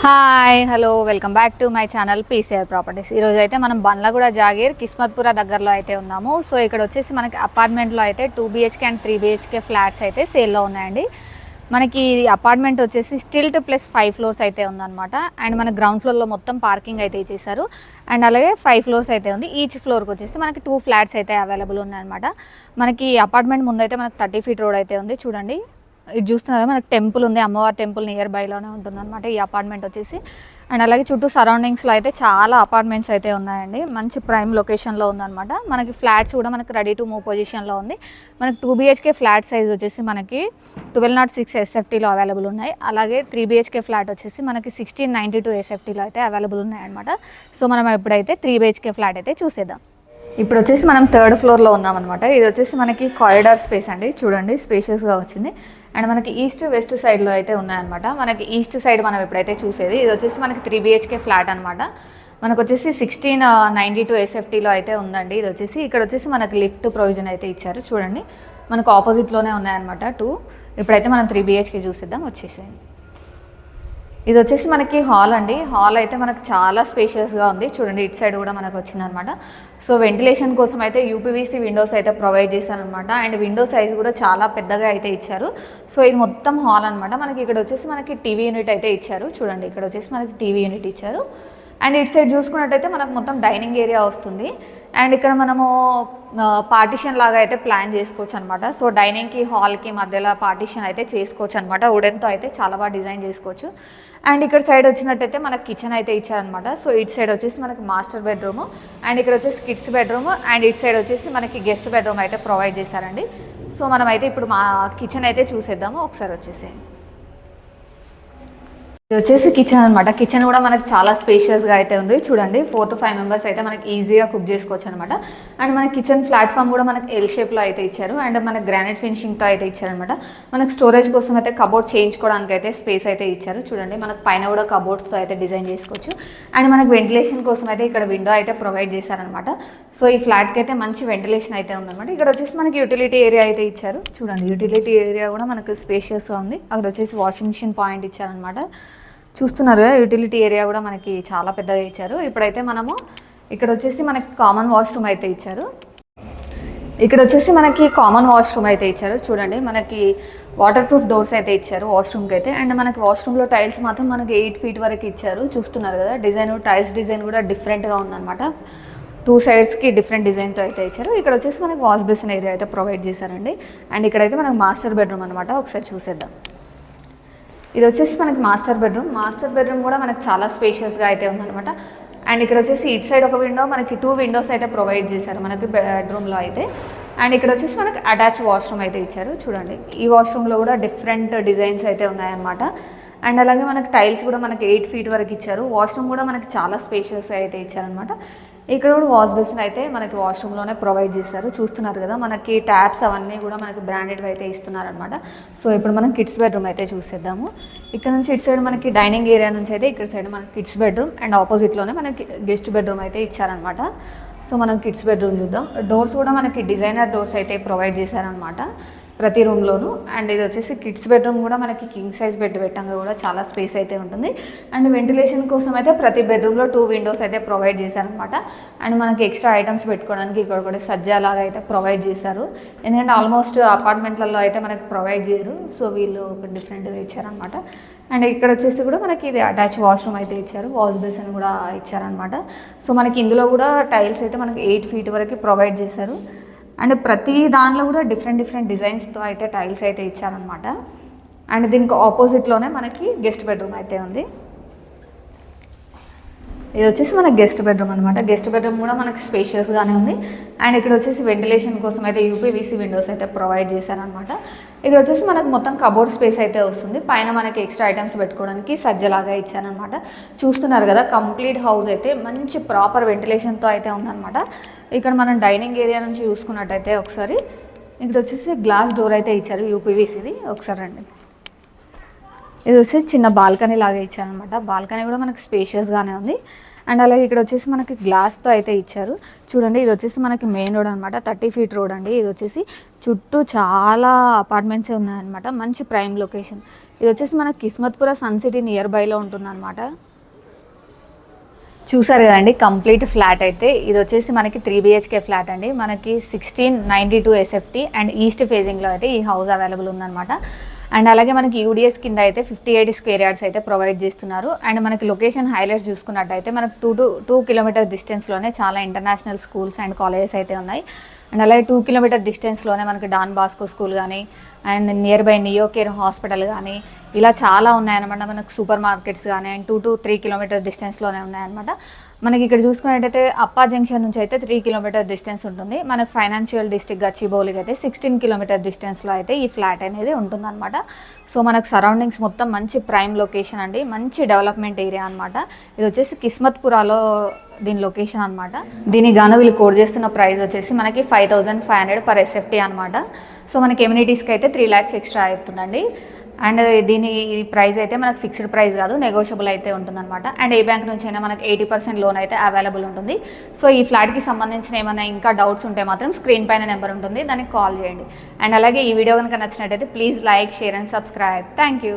Hi hello welcome back to my channel PCR properties. ఈరోజు అయితే మనం బండ్లగూడ జాగీర్ కిస్మత్పుర దగ్గరలో అయితే ఉన్నాము. సో ఇక్కడ వచ్చేసి మనకి అపార్ట్మెంట్లో అయితే 2 BHK అండ్ 3 BHK ఫ్లాట్స్ అయితే సేల్లో ఉన్నాయండి. మనకి అపార్ట్మెంట్ వచ్చేసి స్టిల్ట్ ప్లస్ 5 ఫ్లోర్స్ అయితే ఉందన్నమాట. అండ్ మన గ్రౌండ్ ఫ్లోర్లో మొత్తం పార్కింగ్ అయితే ఇచ్చేసారు. అండ్ అలాగే 5 ఫ్లోర్స్ అయితే ఉంది. ఈచ్ ఫ్లోర్కి వచ్చేసి మనకి 2 ఫ్లాట్స్ అయితే అవైలబుల్ ఉన్నాయన్నమాట. మనకి అపార్ట్మెంట్ ముందైతే మనకి 30 feet రోడ్ అయితే ఉంది. చూడండి, ఇది చూస్తున్నారు మనకి టెంపుల్ ఉంది, అమ్మవారి టెంపుల్ నియర్ బైలోనే ఉంటుంది అనమాట ఈ అపార్ట్మెంట్ వచ్చేసి. అండ్ అలాగే చుట్టూ సరౌండింగ్స్లో అయితే చాలా అపార్ట్మెంట్స్ అయితే ఉన్నాయండి. మంచి ప్రైమ్ లొకేషన్లో ఉందన్నమాట. మనకి ఫ్లాట్స్ కూడా మనకి రెడీ టు మూవ్ పొజిషన్లో ఉంది. మనకి 2 BHK ఫ్లాట్ సైజ్ వచ్చేసి మనకి 1206 SFTలో అవైలబుల్ ఉన్నాయి. అలాగే 3 BHK ఫ్లాట్ వచ్చేసి మనకి 1692 SFTలో అయితే అవైలబుల్ ఉన్నాయన్నమాట. సో మనం ఎప్పుడైతే 3 BHK ఫ్లాట్ అయితే చూసేద్దాం. ఇప్పుడు వచ్చేసి మనం 3rd ఫ్లోర్లో ఉన్నామన్నమాట. ఇది వచ్చేసి మనకి కారిడార్ స్పేస్ అండి. చూడండి, స్పేషియస్గా వచ్చింది. అండ్ మనకి ఈస్ట్ వెస్ట్ సైడ్లో అయితే ఉన్నాయన్నమాట. మనకి ఈస్ట్ సైడ్ మనం ఎప్పుడైతే చూసేది ఇది వచ్చేసి మనకి 3 BHK ఫ్లాట్ అనమాట. మనకు వచ్చేసి 1692 SFTలో అయితే ఉందండి. ఇది వచ్చేసి ఇక్కడ వచ్చేసి మనకి లిఫ్ట్ ప్రొవిజన్ అయితే ఇచ్చారు. చూడండి, మనకు ఆపోజిట్లోనే ఉన్నాయన్నమాట 2. ఇప్పుడైతే మనం 3 BHK చూసేద్దాం. వచ్చేసేయండి. ఇది వచ్చేసి మనకి హాల్ అండి. హాల్ అయితే మనకు చాలా స్పేషియస్గా ఉంది. చూడండి, ఇటు సైడ్ కూడా మనకు వచ్చిందనమాట. సో వెంటిలేషన్ కోసం అయితే UPVC విండోస్ అయితే ప్రొవైడ్ చేశారనమాట. అండ్ విండో సైజ్ కూడా చాలా పెద్దగా అయితే ఇచ్చారు. సో ఇది మొత్తం హాల్ అనమాట. మనకి ఇక్కడ వచ్చేసి మనకి టీవీ యూనిట్ అయితే ఇచ్చారు. చూడండి, ఇక్కడ వచ్చేసి మనకి టీవీ యూనిట్ ఇచ్చారు. అండ్ ఇటు సైడ్ చూసుకున్నట్టయితే మనకు మొత్తం డైనింగ్ ఏరియా వస్తుంది. అండ్ ఇక్కడ మనము పార్టిషన్ లాగా అయితే ప్లాన్ చేసుకోవచ్చు అనమాట. సో డైనింగ్కి హాల్కి మధ్యలో పార్టిషన్ అయితే చేసుకోవచ్చు అనమాట. వుడెన్తో అయితే చాలా బాగా డిజైన్ చేసుకోవచ్చు. అండ్ ఇక్కడ సైడ్ వచ్చినట్టయితే మనకి కిచెన్ అయితే ఇచ్చారనమాట. సో ఇటు సైడ్ వచ్చేసి మనకి మాస్టర్ బెడ్రూమ్, అండ్ ఇక్కడ వచ్చేసి కిడ్స్ బెడ్రూమ్, అండ్ ఇటు సైడ్ వచ్చేసి మనకి గెస్ట్ బెడ్రూమ్ అయితే ప్రొవైడ్ చేశారండి. సో మనం అయితే ఇప్పుడు మా కిచెన్ అయితే చూసేద్దాము. ఒకసారి వచ్చేసి ఇది వచ్చేసి కిచెన్ అనమాట. కిచెన్ కూడా మనకి చాలా స్పేషియస్గా అయితే ఉంది. చూడండి, 4 to 5 members అయితే మనకి ఈజీగా కుక్ చేసుకోవచ్చు అనమాట. అండ్ మన కిచెన్ ప్లాట్ఫామ్ కూడా మనకి ఎల్ షేప్లో అయితే ఇచ్చారు. అండ్ మనకి గ్రానైట్ ఫినిషింగ్తో అయితే ఇచ్చారనమాట. మనకి స్టోరేజ్ కోసం అయితే కబోర్డ్ చేయించుకోవడానికి అయితే స్పేస్ అయితే ఇచ్చారు. చూడండి, మనకి పైన కూడా కబోర్డ్స్తో అయితే డిజైన్ చేసుకోవచ్చు. అండ్ మనకి వెంటిలేషన్ కోసం అయితే ఇక్కడ విండో అయితే ప్రొవైడ్ చేశారనమాట. సో ఈ ఫ్లాట్కి అయితే మంచి వెంటిలేషన్ అయితే ఉందన్నమాట. ఇక్కడ వచ్చేసి మనకి యూటిలిటీ ఏరియా అయితే ఇచ్చారు. చూడండి, యూటిలిటీ ఏరియా కూడా మనకి స్పేషియస్గా ఉంది. అక్కడ వచ్చేసి వాషింగ్ మిషన్ పాయింట్ ఇచ్చారనమాట. చూస్తున్నారు కదా, యూటిలిటీ ఏరియా కూడా మనకి చాలా పెద్దగా ఇచ్చారు. ఇప్పుడైతే మనము ఇక్కడ వచ్చేసి మనకి కామన్ వాష్రూమ్ అయితే ఇచ్చారు. ఇక్కడ వచ్చేసి మనకి కామన్ వాష్రూమ్ అయితే ఇచ్చారు. చూడండి, మనకి వాటర్ ప్రూఫ్ డోర్స్ అయితే ఇచ్చారు వాష్రూమ్కి అయితే. అండ్ మనకి వాష్రూమ్లో టైల్స్ మాత్రం మనకి 8 feet వరకు ఇచ్చారు. చూస్తున్నారు కదా, డిజైన్ టైల్స్ డిజైన్ కూడా డిఫరెంట్గా ఉందన్నమాట. 2 sides డిఫరెంట్ డిజైన్తో అయితే ఇచ్చారు. ఇక్కడ వచ్చేసి మనకి వాష్ బేసిన్ ఏరియా అయితే ప్రొవైడ్ చేశారండి. అండ్ ఇక్కడైతే మనకి మాస్టర్ బెడ్రూమ్ అనమాట. ఒకసారి చూసేద్దాం. ఇది వచ్చేసి మనకి మాస్టర్ బెడ్రూమ్. మాస్టర్ బెడ్రూమ్ కూడా మనకి చాలా స్పేషియస్గా అయితే ఉందన్నమాట. అండ్ ఇక్కడ వచ్చేసి ఇటు సైడ్ ఒక విండో, మనకి 2 windows అయితే ప్రొవైడ్ చేశారు మనకి బెడ్రూమ్లో అయితే. అండ్ ఇక్కడ వచ్చేసి మనకి అటాచ్ వాష్రూమ్ అయితే ఇచ్చారు. చూడండి, ఈ వాష్రూమ్లో కూడా డిఫరెంట్ డిజైన్స్ అయితే ఉన్నాయన్నమాట. అండ్ అలాగే మనకి టైల్స్ కూడా మనకి 8 feet వరకు ఇచ్చారు. వాష్రూమ్ కూడా మనకి చాలా స్పేషియస్గా అయితే ఇచ్చారనమాట. ఇక్కడ కూడా వాష్ బేసిన్ అయితే మనకి వాష్రూమ్లోనే ప్రొవైడ్ చేశారు. చూస్తున్నారు కదా, మనకి ట్యాప్స్ అవన్నీ కూడా మనకి బ్రాండెడ్ అయితే ఇస్తున్నారనమాట. సో ఇప్పుడు మనం కిడ్స్ బెడ్రూమ్ అయితే చూసేద్దాము. ఇక్కడ నుంచి ఇటు సైడ్ మనకి డైనింగ్ ఏరియా నుంచి అయితే ఇక్కడ సైడ్ మనకి కిడ్స్ బెడ్రూమ్, అండ్ ఆపోజిట్లోనే మనకి గెస్ట్ బెడ్రూమ్ అయితే ఇచ్చారనమాట. సో మనం కిడ్స్ బెడ్రూమ్ చూద్దాం. డోర్స్ కూడా మనకి డిజైనర్ డోర్స్ అయితే ప్రొవైడ్ చేశారనమాట ప్రతి రూమ్లోనూ. అండ్ ఇది వచ్చేసి కిడ్స్ బెడ్రూమ్ కూడా మనకి కింగ్ సైజ్ బెడ్ పెట్టంగా కూడా చాలా స్పేస్ అయితే ఉంటుంది. అండ్ వెంటిలేషన్ కోసం అయితే ప్రతి బెడ్రూమ్లో 2 windows అయితే ప్రొవైడ్ చేశారనమాట. అండ్ మనకి ఎక్స్ట్రా ఐటమ్స్ పెట్టుకోవడానికి ఇక్కడ కూడా సజ్జాలాగా అయితే ప్రొవైడ్ చేశారు. ఎందుకంటే ఆల్మోస్ట్ అపార్ట్మెంట్లలో అయితే మనకి ప్రొవైడ్ చేయరు. సో వీళ్ళు ఒక డిఫరెంట్గా ఇచ్చారనమాట. అండ్ ఇక్కడ వచ్చేసి కూడా మనకి ఇది అటాచ్ వాష్రూమ్ అయితే ఇచ్చారు. వాష్ బేసిన్ కూడా ఇచ్చారనమాట. సో మనకి ఇందులో కూడా టైల్స్ అయితే మనకి 8 feet వరకు ప్రొవైడ్ చేశారు. అండ్ ప్రతి దానిలో కూడా డిఫరెంట్ డిజైన్స్తో అయితే టైల్స్ అయితే ఇచ్చారనమాట. అండ్ దీనికి ఆపోజిట్లోనే మనకి గెస్ట్ బెడ్రూమ్ అయితే ఉంది. ఇది వచ్చేసి మనకి గెస్ట్ బెడ్రూమ్ అనమాట. గెస్ట్ బెడ్రూమ్ కూడా మనకి స్పేషియస్గానే ఉంది. అండ్ ఇక్కడ వచ్చేసి వెంటిలేషన్ కోసం అయితే UPVC విండోస్ అయితే ప్రొవైడ్ చేశారనమాట. ఇక్కడ వచ్చేసి మనకు మొత్తం కబోర్డ్ స్పేస్ అయితే వస్తుంది. పైన మనకి ఎక్స్ట్రా ఐటమ్స్ పెట్టుకోవడానికి సజ్జలాగా ఇచ్చారనమాట. చూస్తున్నారు కదా, కంప్లీట్ హౌస్ అయితే మంచి ప్రాపర్ వెంటిలేషన్తో అయితే ఉందన్నమాట. ఇక్కడ మనం డైనింగ్ ఏరియా నుంచి చూసుకున్నట్టయితే ఒకసారి ఇక్కడ వచ్చేసి గ్లాస్ డోర్ అయితే ఇచ్చారు UPVCది. ఒకసారి రండి. ఇది వచ్చేసి చిన్న బాల్కనీ లాగా ఇచ్చారనమాట. బాల్కనీ కూడా మనకి స్పేషియస్గానే ఉంది. అండ్ అలాగే ఇక్కడ వచ్చేసి మనకి గ్లాస్తో అయితే ఇచ్చారు. చూడండి, ఇది వచ్చేసి మనకి మెయిన్ రోడ్ అనమాట. 30 feet రోడ్ అండి. ఇది వచ్చేసి చుట్టూ చాలా అపార్ట్మెంట్సే ఉన్నాయన్నమాట. మంచి ప్రైమ్ లొకేషన్. ఇది వచ్చేసి మనకి కిస్మత్పుర సన్ సిటీ నియర్ బైలో ఉంటుందన్నమాట. చూసారు కదండి కంప్లీట్ ఫ్లాట్ అయితే. ఇది వచ్చేసి మనకి 3 BHK ఫ్లాట్ అండి. మనకి 1692 SFT అండ్ ఈస్ట్ ఫేజింగ్లో అయితే ఈ హౌస్ అవైలబుల్ ఉందన్నమాట. అండ్ అలాగే మనకి యూడిఎస్ కింద అయితే 58 స్క్వేర్ యార్డ్స్ అయితే ప్రొవైడ్ చేస్తున్నారు. అండ్ మనకి లొకేషన్ హైలైట్స్ చూసుకున్నట్టయితే మనకు 2 కిలోమీటర్ డిస్టెన్స్లోనే చాలా ఇంటర్నేషనల్ స్కూల్స్ అండ్ కాలేజెస్ అయితే ఉన్నాయి. అండ్ అలాగే 2 కిలోమీటర్ డిస్టెన్స్లోనే మనకి డాన్ బాస్కో స్కూల్ కానీ and near by neo care hospital కానీ ఇలా చాలా ఉన్నాయన్నమాట. మనకు సూపర్ మార్కెట్స్ కానీ అండ్ 2 to 3 కిలోమీటర్ డిస్టెన్స్లోనే ఉన్నాయన్నమాట. మనకి ఇక్కడ చూసుకున్నట్టయితే అప్పా జంక్షన్ నుంచి అయితే 3 కిలోమీటర్ డిస్టెన్స్ ఉంటుంది. మనకు ఫైనాన్షియల్ డిస్ట్రిక్ట్ గచ్చిబౌలికి అయితే 16 కిలోమీటర్ డిస్టెన్స్లో అయితే ఈ ఫ్లాట్ అనేది ఉంటుందన్నమాట. సో మనకు సరౌండింగ్స్ మొత్తం మంచి ప్రైమ్ లొకేషన్ అండి, మంచి డెవలప్మెంట్ ఏరియా అనమాట. ఇది వచ్చేసి కిస్మత్పురాలో దీని లొకేషన్ అనమాట. దీని గాను వీళ్ళు కోడ్ చేస్తున్న ప్రైస్ వచ్చేసి మనకి 5500 per SFT అనమాట. సో మనకి ఎమ్యూనిటీస్కి అయితే 3 lakhs ఎక్స్ట్రా అవుతుందండి. అండ్ దీని ప్రైస్ అయితే మనకు ఫిక్స్డ్ ప్రైస్ కాదు, నెగోషియబుల్ అయితే ఉంటుందన్నమాట. అండ్ ఏ బ్యాంక్ నుంచి అయినా మనకు 80% లోన్ అయితే అవైలబుల్ ఉంటుంది. సో ఈ ఫ్లాట్కి సంబంధించిన ఏమైనా ఇంకా డౌట్స్ ఉంటే మాత్రం స్క్రీన్ పైన నెంబర్ ఉంటుంది, దానికి కాల్ చేయండి. అండ్ అలాగే ఈ వీడియో కనుక నచ్చినట్టయితే please like, share and subscribe. Thank you.